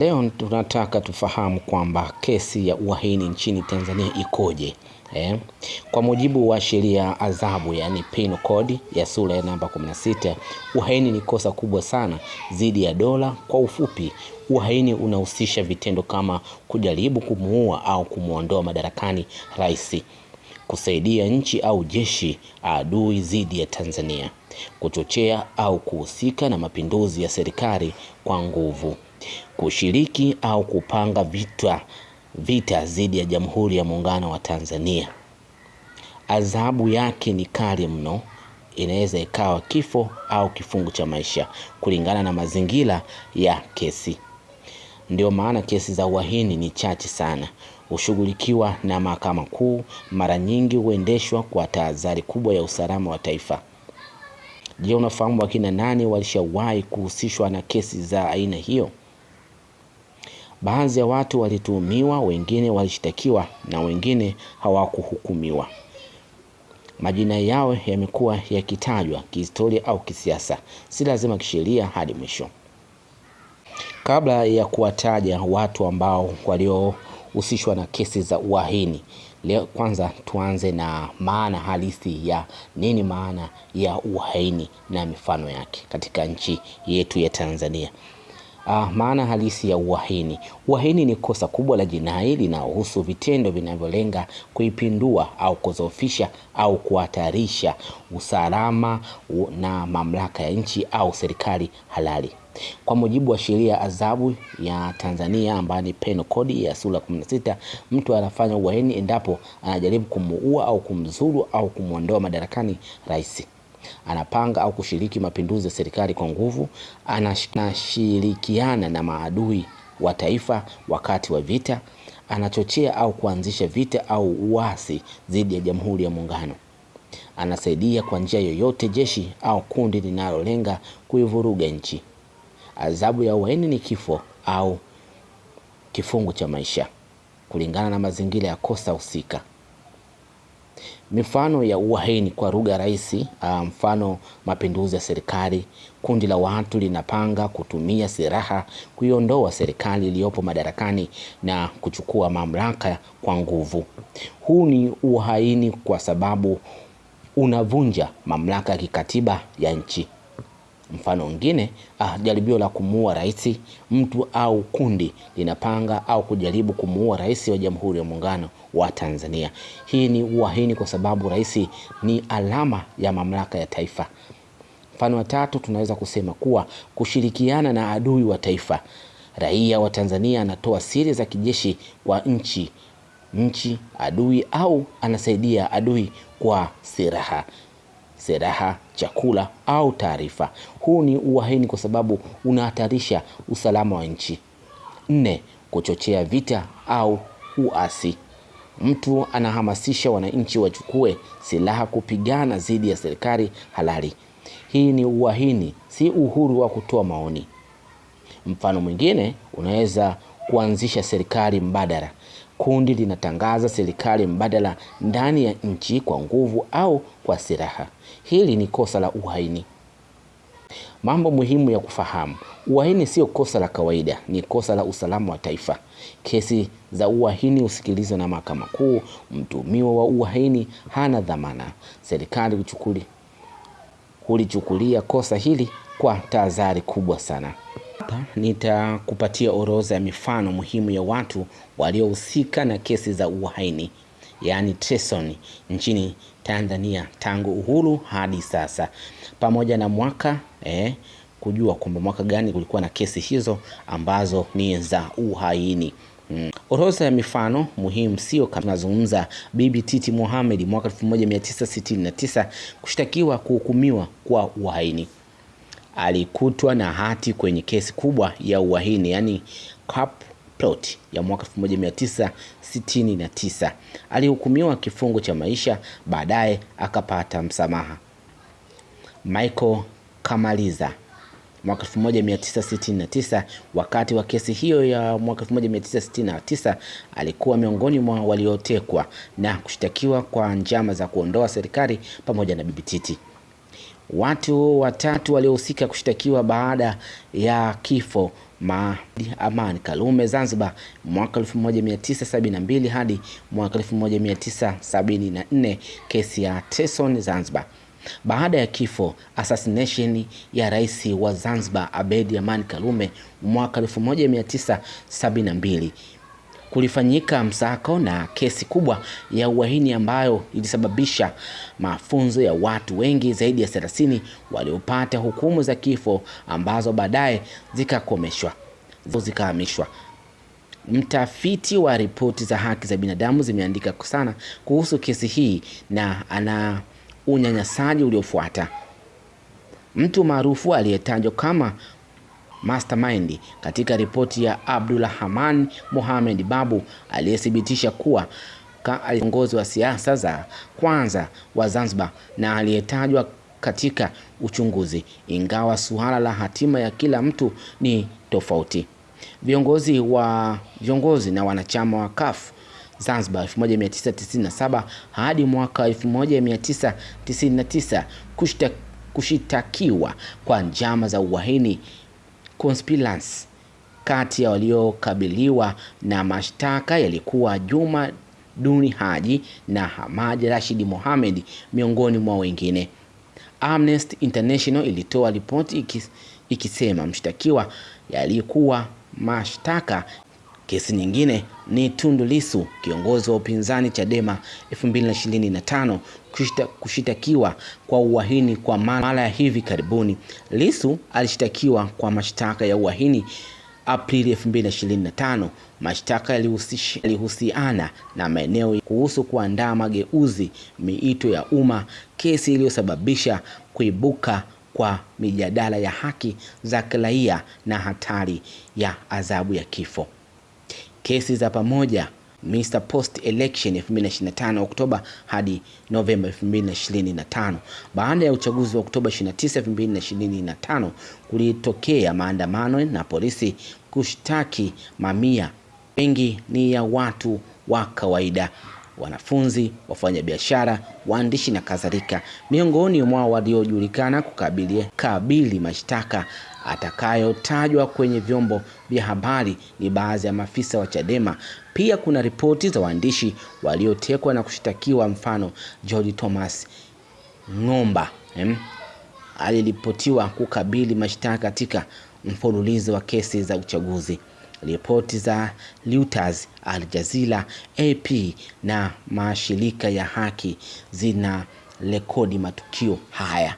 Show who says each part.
Speaker 1: Leo tunataka tufahamu kwamba kesi ya uhaini nchini Tanzania ikoje. Kwa mujibu wa sheria adhabu, yani Penal Code ya sura ya namba 16, uhaini ni kosa kubwa sana dhidi ya dola. Kwa ufupi, uhaini unahusisha vitendo kama kujaribu kumuua au kumuondoa madarakani rais, kusaidia nchi au jeshi adui dhidi ya Tanzania, kuchochea au kuhusika na mapinduzi ya serikali kwa nguvu, kushiriki au kupanga vita dhidi ya Jamhuri ya Muungano wa Tanzania. Adhabu yake ni kali mno, inaweza ikawa kifo au kifungo cha maisha kulingana na mazingira ya kesi. Ndio maana kesi za uhaini ni chache sana, hushughulikiwa na Mahakama Kuu, mara nyingi huendeshwa kwa tahadhari kubwa ya usalama wa taifa. Je, unafahamu wakina nani walishawahi kuhusishwa na kesi za aina hiyo? Baadhi ya watu walituhumiwa, wengine walishtakiwa na wengine hawakuhukumiwa. Majina yao yamekuwa yakitajwa kihistoria au kisiasa, si lazima kisheria hadi mwisho. Kabla ya kuwataja watu ambao waliohusishwa na kesi za uhaini, leo kwanza tuanze na maana halisi ya nini maana ya uhaini na mifano yake katika nchi yetu ya Tanzania. Maana halisi ya uhaini. Uhaini ni kosa kubwa la jinai linalohusu vitendo vinavyolenga kuipindua au kudhoofisha au kuhatarisha usalama na mamlaka ya nchi au serikali halali. Kwa mujibu wa sheria adhabu ya Tanzania ambayo ni Penal Code ya sura 16, mtu anafanya uhaini endapo anajaribu kumuua au kumzuru au kumuondoa madarakani rais, anapanga au kushiriki mapinduzi ya serikali kwa nguvu, anashirikiana na maadui wa taifa wakati wa vita, anachochea au kuanzisha vita au uasi dhidi ya Jamhuri ya Muungano, anasaidia kwa njia yoyote jeshi au kundi linalolenga kuivuruga nchi. Adhabu ya uhaini ni kifo au kifungo cha maisha kulingana na mazingira ya kosa husika. Mifano ya uhaini kwa lugha rahisi, mfano mapinduzi ya serikali. Kundi la watu linapanga kutumia silaha kuiondoa serikali iliyopo madarakani na kuchukua mamlaka kwa nguvu. Huu ni uhaini kwa sababu unavunja mamlaka ya kikatiba ya nchi. Mfano mwingine, jaribio la kumuua rais. Mtu au kundi linapanga au kujaribu kumuua rais wa Jamhuri ya Muungano wa Tanzania. Hii ni uhaini kwa sababu rais ni alama ya mamlaka ya taifa. Mfano wa tatu, tunaweza kusema kuwa kushirikiana na adui wa taifa. Raia wa Tanzania anatoa siri za kijeshi kwa nchi adui au anasaidia adui kwa silaha, chakula au taarifa. Huu ni uhaini kwa sababu unahatarisha usalama wa nchi. 4. Kuchochea vita au uasi. Mtu anahamasisha wananchi wachukue silaha kupigana dhidi ya serikali halali. Hii ni uhaini, si uhuru wa kutoa maoni. Mfano mwingine, unaweza kuanzisha serikali mbadala. Kundi linatangaza serikali mbadala ndani ya nchi kwa nguvu au kwa silaha. Hili ni kosa la uhaini. Mambo muhimu ya kufahamu. Uhaini sio kosa la kawaida, ni kosa la usalama wa taifa. Kesi za uhaini husikilizwa na Mahakama Kuu. Mtuhumiwa wa uhaini hana dhamana. Serikali hulichukulia kosa hili kwa tahadhari kubwa sana. Nitakupatia orodha ya mifano muhimu ya watu waliohusika na kesi za uhaini, yani treason, nchini Tanzania tangu uhuru hadi sasa, pamoja na mwaka kujua kwamba mwaka gani kulikuwa na kesi hizo ambazo ni za uhaini. Orodha ya mifano muhimu sio kama tunazungumza Bibi Titi Mohamed mwaka 1969 kushtakiwa kuhukumiwa kwa uhaini. Alikutwa na hati kwenye kesi kubwa ya uhaini, yani Cap Plot ya mwaka 1969. Alihukumiwa kifungo cha maisha, baadaye akapata msamaha. Michael Kamaliza mwaka 1969, wakati wa kesi hiyo ya mwaka 1969 alikuwa miongoni mwa waliotekwa na kushtakiwa kwa njama za kuondoa serikali pamoja na Bibi Titi. Watu watatu waliohusika kushtakiwa baada ya kifo Aman Karume Zanzibar mwaka 1972 hadi mwaka 1974, kesi ya Tyson Zanzibar. Baada ya kifo assassination ya rais wa Zanzibar Abeid Aman Karume mwaka 1972, kulifanyika msako na kesi kubwa ya uhaini ambayo ilisababisha mafunzo ya watu wengi zaidi ya 30 waliopata hukumu za kifo ambazo baadaye zikahamishwa. Mtafiti wa ripoti za haki za binadamu zimeandika sana kuhusu kesi hii na ana unyanyasaji uliofuata. Mtu maarufu aliyetajwa kama mastermind katika ripoti ya Abdulrahman Mohamed Babu aliyethibitisha kuwa kiongozi wa siasa za kwanza wa Zanzibar na aliyetajwa katika uchunguzi, ingawa suala la hatima ya kila mtu ni tofauti. Viongozi na wanachama wa CUF Zanzibar 1997 hadi mwaka 1999 kushitakiwa kwa njama za uhaini conspiracy. Kati ya waliokabiliwa na mashtaka yalikuwa Juma Duni Haji na Hamad Rashid Mohamed miongoni mwa wengine. Amnesty International ilitoa ripoti ikisema mshtakiwa yalikuwa mashtaka. Kesi nyingine ni Tundu Lissu, kiongozi wa upinzani Chadema 2025, kushitakiwa kwa uhaini kwa mara ya hivi karibuni. Lissu alishtakiwa kwa mashtaka ya uhaini Aprili 2025. Mashtaka yalihusiana na maeneo kuhusu kuandaa mageuzi, miito ya umma, kesi iliyosababisha kuibuka kwa mijadala ya haki za kiraia na hatari ya adhabu ya kifo. Kesi za pamoja Mr. Post Election 2025 Oktoba hadi Novemba 2025. Baada ya uchaguzi wa Oktoba 29, 2025, kulitokea maandamano na polisi kushtaki mamia, wengi ni ya watu wa kawaida, wanafunzi, wafanyabiashara, waandishi na kadhalika. Miongoni mwa waliojulikana kukabili mashtaka atakayotajwa kwenye vyombo vya habari ni baadhi ya maafisa wa Chadema. Pia kuna ripoti za waandishi waliotekwa na kushtakiwa, mfano George Thomas Ng'omba aliripotiwa kukabili mashtaka katika mfululizo wa kesi za uchaguzi. Ripoti za Reuters, Al Jazeera, AP na mashirika ya haki zina rekodi matukio haya.